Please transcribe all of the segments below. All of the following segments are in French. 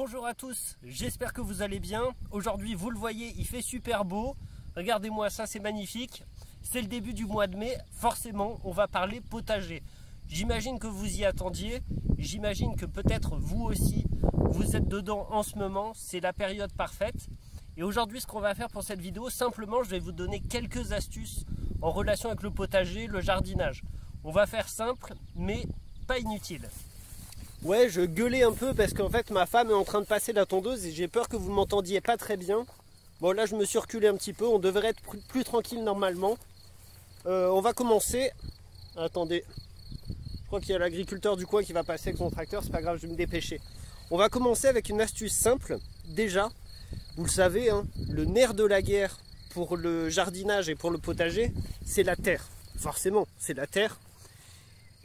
Bonjour à tous, j'espère que vous allez bien. Aujourd'hui, vous le voyez, il fait super beau. Regardez-moi ça, c'est magnifique. C'est le début du mois de mai, forcément, on va parler potager. J'imagine que vous y attendiez, j'imagine que peut-être vous aussi, vous êtes dedans en ce moment, c'est la période parfaite. Et aujourd'hui, ce qu'on va faire pour cette vidéo, simplement, je vais vous donner quelques astuces en relation avec le potager, le jardinage. On va faire simple, mais pas inutile. Ouais, je gueulais un peu parce qu'en fait ma femme est en train de passer la tondeuse et j'ai peur que vous m'entendiez pas très bien. Bon, là je me suis reculé un petit peu, on devrait être plus tranquille normalement. On va commencer. Attendez, je crois qu'il y a l'agriculteur du coin qui va passer avec son tracteur, c'est pas grave, je vais me dépêcher. On va commencer avec une astuce simple. Déjà, vous le savez, hein, le nerf de la guerre pour le jardinage et pour le potager, c'est la terre. Forcément, c'est la terre.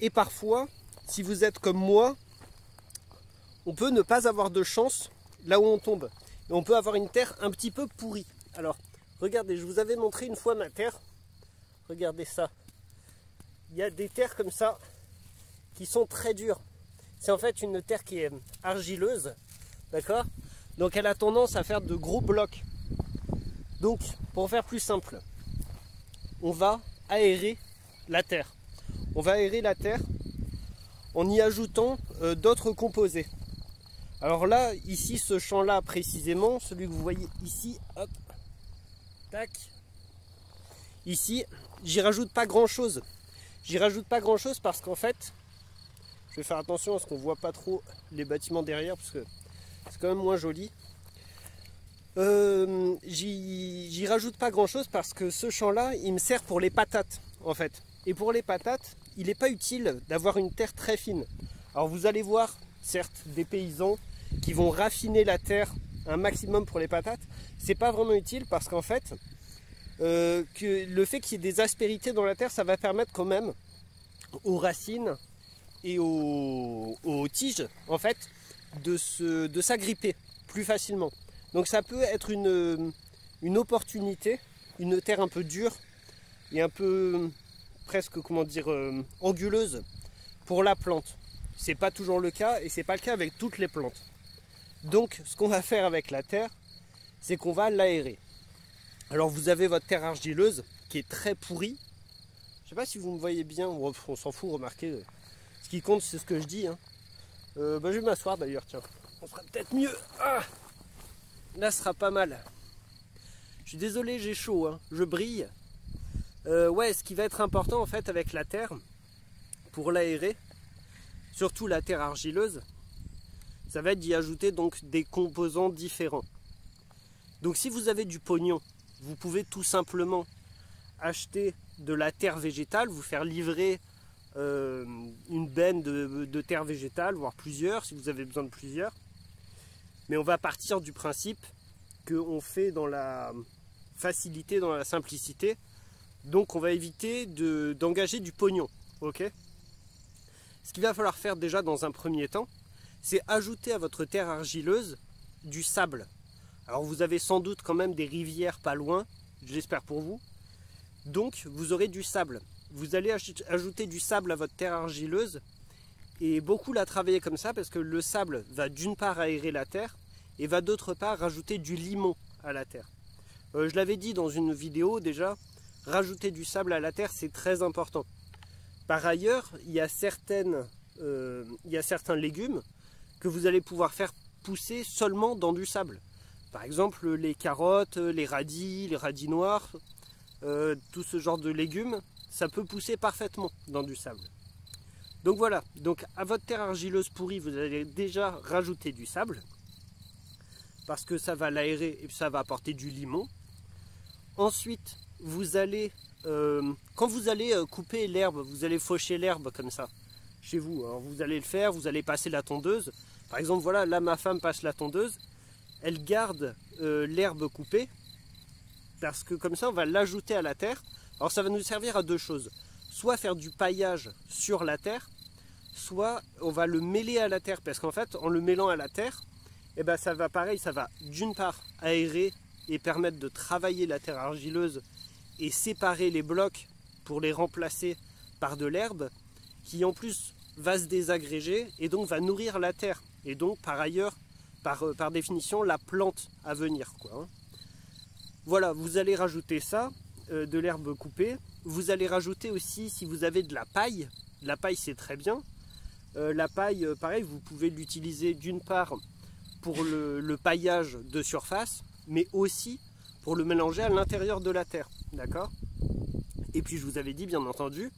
Et parfois, si vous êtes comme moi, on peut ne pas avoir de chance là où on tombe. Et on peut avoir une terre un petit peu pourrie. Alors, regardez, je vous avais montré une fois ma terre. Regardez ça. Il y a des terres comme ça qui sont très dures. C'est en fait une terre qui est argileuse. D'accord? Donc elle a tendance à faire de gros blocs. Donc, pour faire plus simple, on va aérer la terre. On va aérer la terre en y ajoutant d'autres composés. Alors là, ici, ce champ-là précisément, celui que vous voyez ici, hop, tac, ici, j'y rajoute pas grand-chose. J'y rajoute pas grand-chose parce qu'en fait, je vais faire attention à ce qu'on voit pas trop les bâtiments derrière parce que c'est quand même moins joli. J'y rajoute pas grand-chose parce que ce champ-là, il me sert pour les patates, en fait. Et pour les patates, il n'est pas utile d'avoir une terre très fine. Alors vous allez voir, certes, des paysans qui vont raffiner la terre un maximum pour les patates. C'est pas vraiment utile parce qu'en fait, que le fait qu'il y ait des aspérités dans la terre, ça va permettre quand même aux racines et aux tiges, en fait, de s'agripper plus facilement. Donc ça peut être une opportunité, une terre un peu dure et un peu presque, comment dire, anguleuse pour la plante. C'est pas toujours le cas et c'est pas le cas avec toutes les plantes. Donc ce qu'on va faire avec la terre, c'est qu'on va l'aérer. Alors vous avez votre terre argileuse qui est très pourrie. Je sais pas si vous me voyez bien, on s'en fout, remarquez. Ce qui compte c'est ce que je dis. Hein. Je vais m'asseoir d'ailleurs, tiens. On fera peut-être mieux. Ah, là ce sera pas mal. Je suis désolé, j'ai chaud, hein. Je brille. Ouais, ce qui va être important en fait avec la terre, pour l'aérer, surtout la terre argileuse, ça va être d'y ajouter donc des composants différents. Donc si vous avez du pognon, vous pouvez tout simplement acheter de la terre végétale, vous faire livrer une benne de terre végétale, voire plusieurs si vous avez besoin de plusieurs. Mais on va partir du principe qu'on fait dans la facilité, dans la simplicité. Donc on va éviter d'engager du pognon. Ok ? Ce qu'il va falloir faire déjà dans un premier temps, c'est ajouter à votre terre argileuse du sable. Alors vous avez sans doute quand même des rivières pas loin, j'espère pour vous. Donc vous aurez du sable. Vous allez ajouter du sable à votre terre argileuse et beaucoup la travailler comme ça parce que le sable va d'une part aérer la terre et va d'autre part rajouter du limon à la terre. Je l'avais dit dans une vidéo déjà, rajouter du sable à la terre c'est très important. Par ailleurs, il y a certains légumes que vous allez pouvoir faire pousser seulement dans du sable. Par exemple, les carottes, les radis noirs, tout ce genre de légumes, ça peut pousser parfaitement dans du sable. Donc voilà, donc à votre terre argileuse pourrie, vous allez déjà rajouter du sable, parce que ça va l'aérer et ça va apporter du limon. Ensuite, vous allez, quand vous allez couper l'herbe, vous allez faucher l'herbe comme ça, chez vous. Alors vous allez le faire, vous allez passer la tondeuse. Par exemple, voilà, là ma femme passe la tondeuse, elle garde l'herbe coupée, parce que comme ça on va l'ajouter à la terre. Alors ça va nous servir à deux choses. Soit faire du paillage sur la terre, soit on va le mêler à la terre, parce qu'en fait, en le mêlant à la terre, eh ben, ça va pareil, ça va d'une part aérer et permettre de travailler la terre argileuse et séparer les blocs pour les remplacer par de l'herbe, qui en plus va se désagréger et donc va nourrir la terre et donc par ailleurs par définition la plante à venir, quoi, hein. Voilà, vous allez rajouter ça, de l'herbe coupée. Vous allez rajouter aussi, si vous avez de la paille c'est très bien. La paille, pareil, vous pouvez l'utiliser d'une part pour le paillage de surface, mais aussi pour le mélanger à l'intérieur de la terre, d'accord? Et puis je vous avais dit, bien entendu,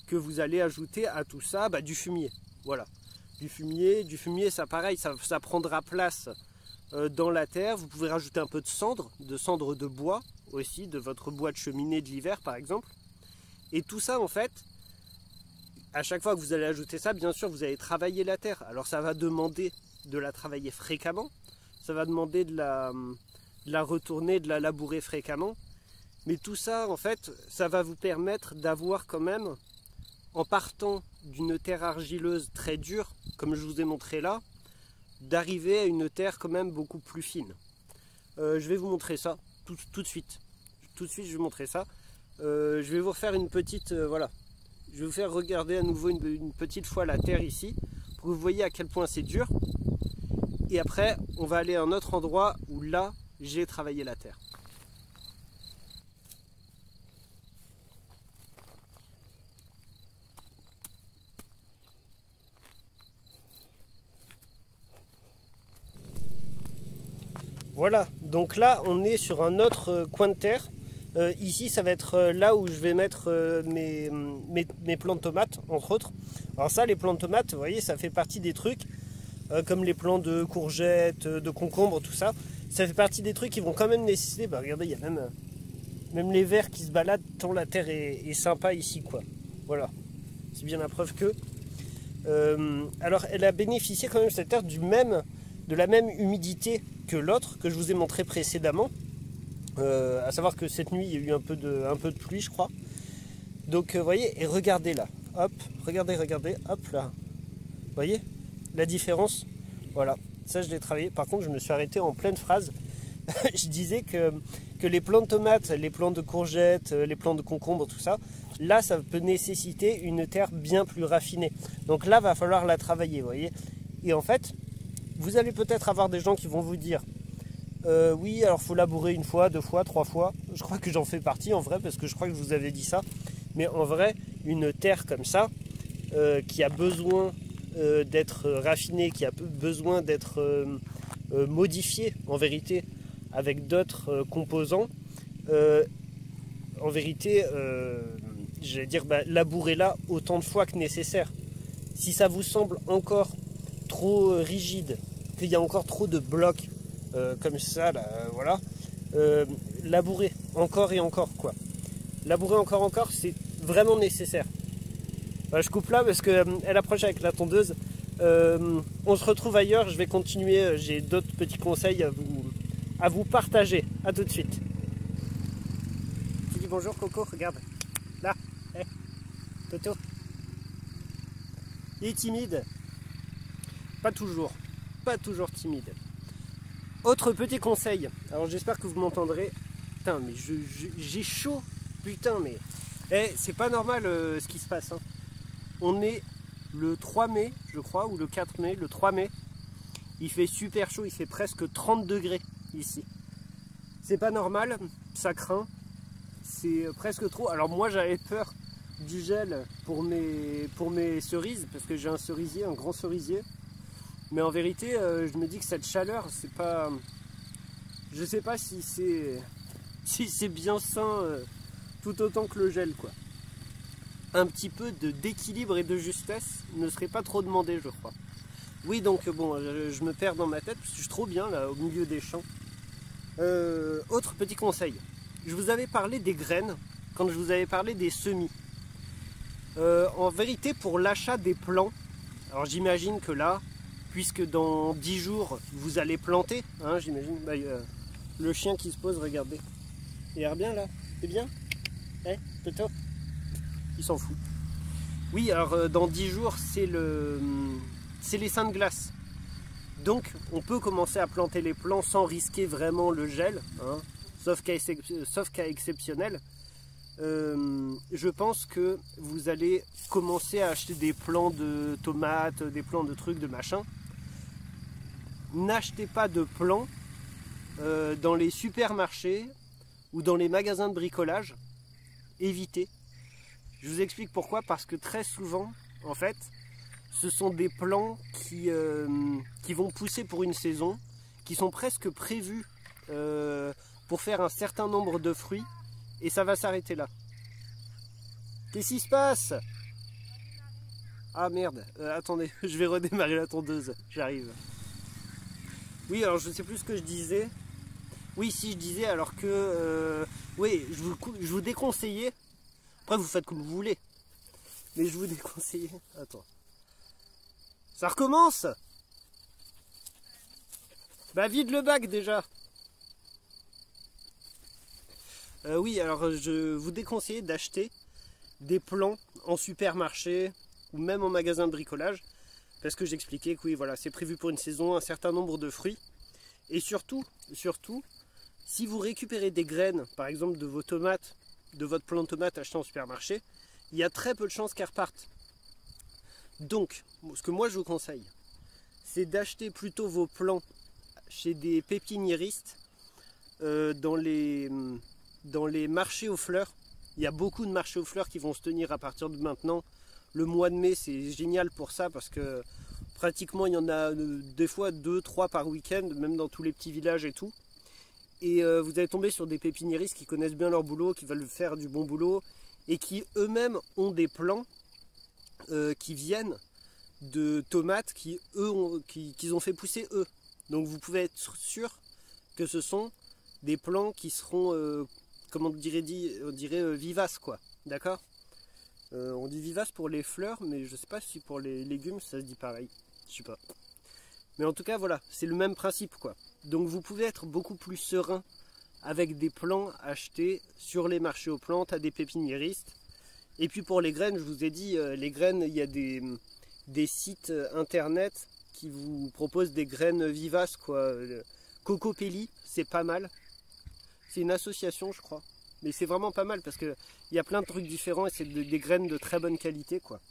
que vous allez ajouter à tout ça du fumier. Voilà, du fumier, ça pareil, ça prendra place dans la terre. Vous pouvez rajouter un peu de cendre de bois aussi, de votre bois de cheminée de l'hiver par exemple. Et tout ça en fait, à chaque fois que vous allez ajouter ça, bien sûr vous allez travailler la terre. Alors ça va demander de la travailler fréquemment, ça va demander de la retourner, de la labourer fréquemment. Mais tout ça en fait, ça va vous permettre d'avoir quand même, en partant d'une terre argileuse très dure, comme je vous ai montré là, d'arriver à une terre quand même beaucoup plus fine. Je vais vous montrer ça tout de suite. Tout de suite, je vais vous montrer ça. Je vais vous refaire une petite... voilà. Je vais vous faire regarder à nouveau une petite fois la terre ici, pour que vous voyez à quel point c'est dur. Et après, on va aller à un autre endroit où là, j'ai travaillé la terre. Voilà, donc là on est sur un autre coin de terre. Ici ça va être là où je vais mettre mes plants de tomates, entre autres. Alors ça, les plants de tomates, vous voyez, ça fait partie des trucs, comme les plants de courgettes, de concombres, tout ça. Ça fait partie des trucs qui vont quand même nécessiter, regardez, il y a même les vers qui se baladent, tant la terre est sympa ici, quoi. Voilà, c'est bien la preuve que... alors elle a bénéficié quand même, cette terre, de la même humidité que l'autre que je vous ai montré précédemment, à savoir que cette nuit il y a eu un peu de pluie, je crois. Donc vous voyez, et regardez là, hop, regardez, hop là, vous voyez la différence. Voilà, ça je l'ai travaillé. Par contre je me suis arrêté en pleine phrase. Je disais que les plants de tomates, les plants de courgettes, les plants de concombres, tout ça, là ça peut nécessiter une terre bien plus raffinée. Donc là va falloir la travailler, vous voyez. Et en fait, vous allez peut-être avoir des gens qui vont vous dire oui, alors faut labourer une fois, deux fois, trois fois. Je crois que j'en fais partie en vrai, parce que je crois que je vous avais dit ça. Mais en vrai, une terre comme ça, qui a besoin d'être raffinée, qui a besoin d'être modifiée en vérité avec d'autres composants, en vérité, j'allais dire, labourez-la autant de fois que nécessaire. Si ça vous semble encore trop rigide, qu'il y a encore trop de blocs comme ça, là, voilà, labourer encore et encore, quoi. Labourer encore, c'est vraiment nécessaire. Je coupe là parce qu'elle approche avec la tondeuse. On se retrouve ailleurs, je vais continuer, j'ai d'autres petits conseils à vous partager. A tout de suite. Tu dis bonjour Coco, regarde. Là, hey, Toto. Il est timide. Pas toujours timide. Autre petit conseil, alors j'espère que vous m'entendrez. Putain, mais j'ai chaud, putain, mais c'est pas normal ce qui se passe, hein. On est le 3 mai, je crois, ou le 4 mai, le 3 mai. Il fait super chaud, il fait presque 30 degrés ici. C'est pas normal, ça craint, c'est presque trop. Alors moi j'avais peur du gel pour mes cerises, parce que j'ai un cerisier, un grand cerisier. Mais en vérité, je me dis que cette chaleur, c'est pas... Je sais pas si c'est bien sain tout autant que le gel, quoi. Un petit peu d'équilibre et de justesse ne serait pas trop demandé, je crois. Oui, donc bon, je me perds dans ma tête parce que je suis trop bien là, au milieu des champs. Autre petit conseil. Je vous avais parlé des graines quand je vous avais parlé des semis. En vérité, pour l'achat des plants, alors j'imagine que là, puisque dans 10 jours, vous allez planter, hein, j'imagine, le chien qui se pose, regardez. Il a l'air bien là, c'est bien, Toto, il s'en fout. Oui, alors dans 10 jours, c'est les seins de glace. Donc, on peut commencer à planter les plants sans risquer vraiment le gel, hein, sauf cas exceptionnel. Je pense que vous allez commencer à acheter des plants de tomates, des plants de trucs, de machin. n'achetez pas de plants dans les supermarchés ou dans les magasins de bricolage. Évitez. Je vous explique pourquoi, parce que très souvent, en fait, ce sont des plants qui vont pousser pour une saison, qui sont presque prévus pour faire un certain nombre de fruits, et ça va s'arrêter là. Qu'est-ce qui se passe? Ah merde, attendez, je vais redémarrer la tondeuse, j'arrive. Oui, alors je ne sais plus ce que je disais. Oui, si je disais alors que... oui, je vous déconseillais. Après, vous faites comme vous voulez. Mais je vous déconseillais. Attends. Ça recommence? Bah, vide le bac déjà. Oui, alors je vous déconseillais d'acheter des plants en supermarché ou même en magasin de bricolage. Parce que j'expliquais que oui, voilà, c'est prévu pour une saison, un certain nombre de fruits. Et surtout, si vous récupérez des graines, par exemple de vos tomates, de votre plant de tomates acheté en supermarché, il y a très peu de chances qu'elles repartent. Donc, ce que moi je vous conseille, c'est d'acheter plutôt vos plants chez des pépiniéristes dans les marchés aux fleurs. Il y a beaucoup de marchés aux fleurs qui vont se tenir à partir de maintenant. Le mois de mai, c'est génial pour ça parce que pratiquement il y en a des fois 2-3 par week-end, même dans tous les petits villages et tout. Et vous allez tomber sur des pépiniéristes qui connaissent bien leur boulot, qui veulent faire du bon boulot et qui eux-mêmes ont des plants qui viennent de tomates qu'ils ont fait pousser eux. Donc vous pouvez être sûr que ce sont des plants qui seront, comment on dirait vivaces quoi, d'accord? On dit vivaces pour les fleurs, mais je sais pas si pour les légumes ça se dit pareil, je sais pas. Mais en tout cas voilà, c'est le même principe quoi. Donc vous pouvez être beaucoup plus serein avec des plants achetés sur les marchés aux plantes à des pépiniéristes. Et puis pour les graines, je vous ai dit, les graines, il y a des sites internet qui vous proposent des graines vivaces quoi. Cocopelli, c'est pas mal. C'est une association je crois. Mais c'est vraiment pas mal parce qu'il y a plein de trucs différents et c'est des graines de très bonne qualité quoi.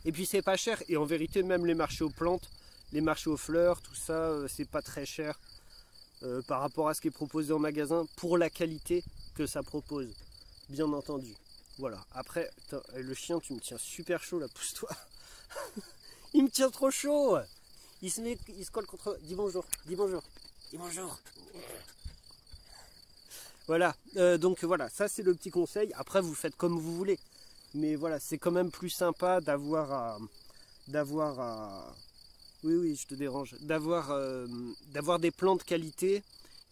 Et puis c'est pas cher et en vérité même les marchés aux plantes, les marchés aux fleurs, tout ça, c'est pas très cher par rapport à ce qui est proposé en magasin pour la qualité que ça propose, bien entendu. Voilà, après, le chien, tu me tiens super chaud là, pousse-toi. Il me tient trop chaud. Il se colle contre... Dis bonjour, dis bonjour, dis bonjour. Voilà, donc voilà, ça c'est le petit conseil. Après, vous faites comme vous voulez. Mais voilà, c'est quand même plus sympa d'avoir oui, je te dérange. D'avoir des plants de qualité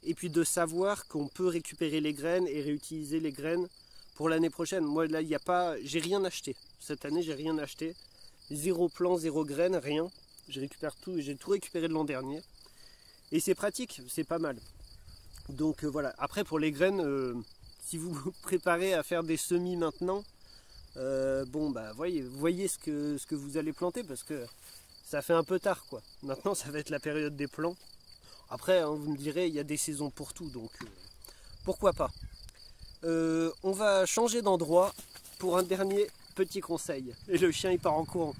et puis de savoir qu'on peut récupérer les graines et réutiliser les graines pour l'année prochaine. Moi, là, il n'y a pas... J'ai rien acheté. Cette année, j'ai rien acheté. Zéro plant, zéro graine, rien. Je récupère tout. J'ai tout récupéré de l'an dernier. Et c'est pratique, c'est pas mal. Donc voilà. Après, pour les graines, si vous vous préparez à faire des semis maintenant, bon, bah, voyez ce que vous allez planter parce que ça fait un peu tard quoi. Maintenant ça va être la période des plants. Après hein, vous me direz il y a des saisons pour tout donc pourquoi pas. On va changer d'endroit pour un dernier petit conseil. Et le chien il part en courant.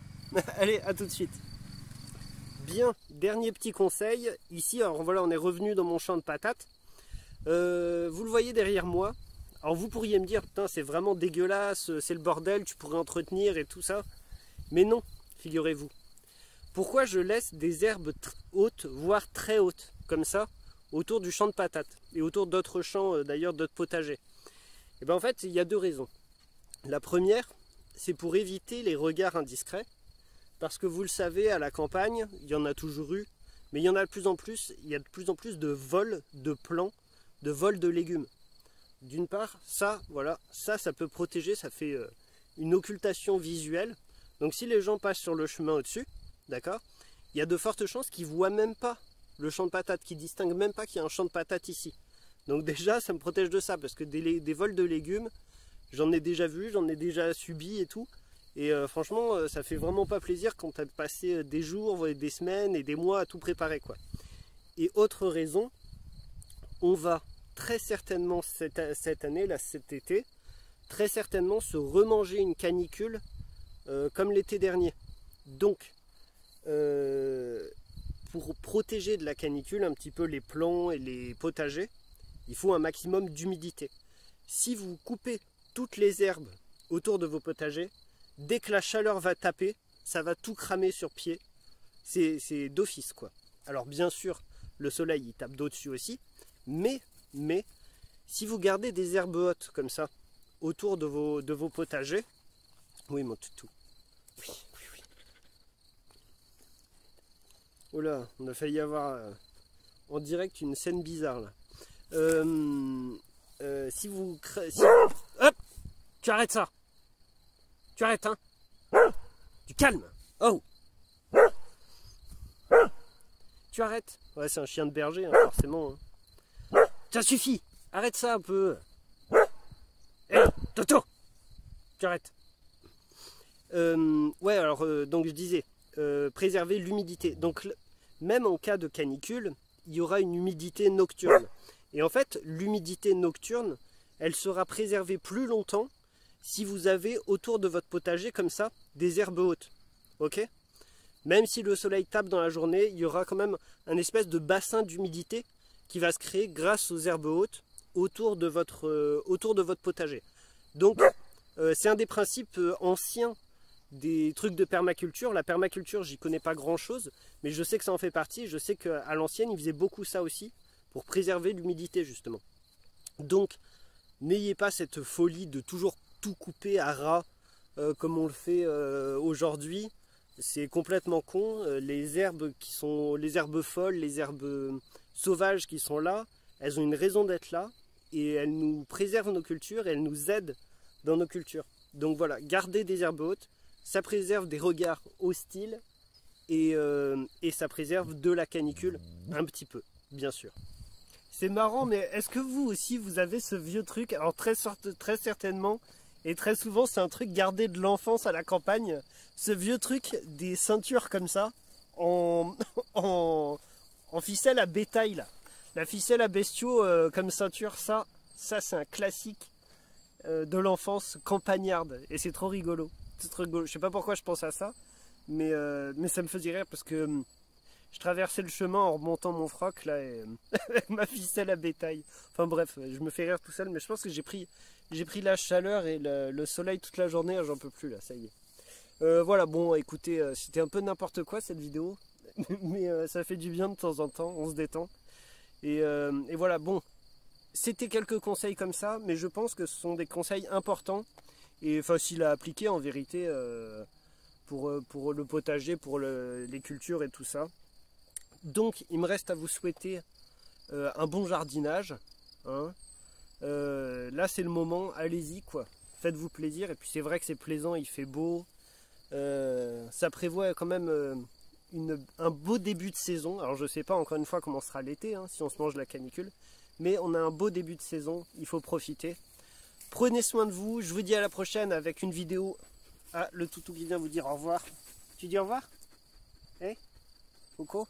Allez à tout de suite. Bien, dernier petit conseil. Ici alors voilà on est revenu dans mon champ de patates. Vous le voyez derrière moi. Alors vous pourriez me dire putain c'est vraiment dégueulasse, c'est le bordel, tu pourrais entretenir et tout ça. Mais non, figurez-vous. Pourquoi je laisse des herbes hautes, voire très hautes, comme ça, autour du champ de patates et autour d'autres champs, d'ailleurs d'autres potagers? Et bien en fait, il y a deux raisons. La première, c'est pour éviter les regards indiscrets, parce que vous le savez, à la campagne, il y en a toujours eu, mais il y en a de plus en plus, il y a de plus en plus de vols de plants, de vols de légumes. D'une part, ça, voilà, ça peut protéger, ça fait une occultation visuelle. Donc si les gens passent sur le chemin au-dessus, d'accord, il y a de fortes chances qu'ils ne voient même pas le champ de patates, qu'ils ne distinguent même pas qu'il y a un champ de patates ici. Donc déjà, ça me protège de ça, parce que des vols de légumes, j'en ai déjà vu, j'en ai déjà subi et tout. Et franchement, ça fait vraiment pas plaisir quand tu as passé des jours, des semaines et des mois à tout préparer, quoi. Et autre raison, on va très certainement cette année, là, cet été, très certainement se remanger une canicule comme l'été dernier. Donc, pour protéger de la canicule un petit peu les plants et les potagers, il faut un maximum d'humidité. Si vous coupez toutes les herbes autour de vos potagers, dès que la chaleur va taper, ça va tout cramer sur pied. C'est d'office quoi. Alors bien sûr, le soleil il tape d'au-dessus aussi, mais si vous gardez des herbes hautes comme ça autour de vos potagers, oui mon toutou, oui. Oh là, on a failli avoir en direct une scène bizarre là. Si vous... Hop, tu arrêtes ça. Tu arrêtes, hein. Du calme. Oh. Tu arrêtes. Ouais, c'est un chien de berger, hein, forcément. Hein. Ça suffit. Arrête ça un peu. Hé, Toto. Tu arrêtes. Ouais, alors, donc je disais, préserver l'humidité. Donc, même en cas de canicule, il y aura une humidité nocturne. Et en fait, l'humidité nocturne, elle sera préservée plus longtemps si vous avez autour de votre potager comme ça des herbes hautes. Ok? Même si le soleil tape dans la journée, il y aura quand même un espèce de bassin d'humidité qui va se créer grâce aux herbes hautes autour de votre potager. Donc, c'est un des principes anciens des trucs de permaculture. La permaculture, j'y connais pas grand chose, mais je sais que ça en fait partie. Je sais qu'à l'ancienne, ils faisaient beaucoup ça aussi pour préserver l'humidité justement. Donc, n'ayez pas cette folie de toujours tout couper à ras comme on le fait aujourd'hui. C'est complètement con. Les herbes folles, les herbes sauvages qui sont là, elles ont une raison d'être là et elles nous préservent nos cultures et elles nous aident dans nos cultures. Donc voilà, gardez des herbes hautes, ça préserve des regards hostiles et ça préserve de la canicule un petit peu, bien sûr. C'est marrant, mais est-ce que vous aussi vous avez ce vieux truc? Alors très certainement, et très souvent c'est un truc gardé de l'enfance à la campagne, ce vieux truc des ceintures comme ça, en ficelle à bétail là. La ficelle à bestiaux comme ceinture, ça c'est un classique de l'enfance campagnarde, et c'est trop rigolo. C'est trop rigolo. Je sais pas pourquoi je pense à ça, mais ça me faisait rire parce que je traversais le chemin en remontant mon froc là et avec ma ficelle à bétail. Enfin bref, je me fais rire tout seul, mais je pense que j'ai pris la chaleur et le soleil toute la journée, j'en peux plus là, ça y est. Voilà, bon écoutez, c'était un peu n'importe quoi cette vidéo, mais ça fait du bien de temps en temps, on se détend. Et voilà, bon, c'était quelques conseils comme ça, mais je pense que ce sont des conseils importants et faciles à appliquer en vérité pour le potager, pour les cultures et tout ça. Donc il me reste à vous souhaiter un bon jardinage, hein. Là c'est le moment, allez-y quoi, faites-vous plaisir. Et puis c'est vrai que c'est plaisant, il fait beau, ça prévoit quand même un beau début de saison. Alors je sais pas encore une fois comment sera l'été, hein, si on se mange la canicule, mais on a un beau début de saison, il faut profiter. Prenez soin de vous, je vous dis à la prochaine avec une vidéo. Ah, le toutou qui vient vous dire au revoir. Tu dis au revoir? Eh, Coco?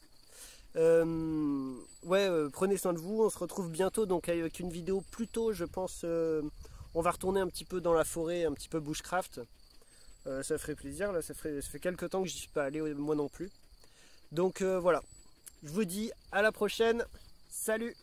Prenez soin de vous, on se retrouve bientôt donc avec une vidéo plus tôt, je pense. On va retourner un petit peu dans la forêt, un petit peu bushcraft. Ça ferait plaisir, là ça fait quelques temps que j'y suis pas allé, moi non plus. Donc voilà, je vous dis à la prochaine, salut!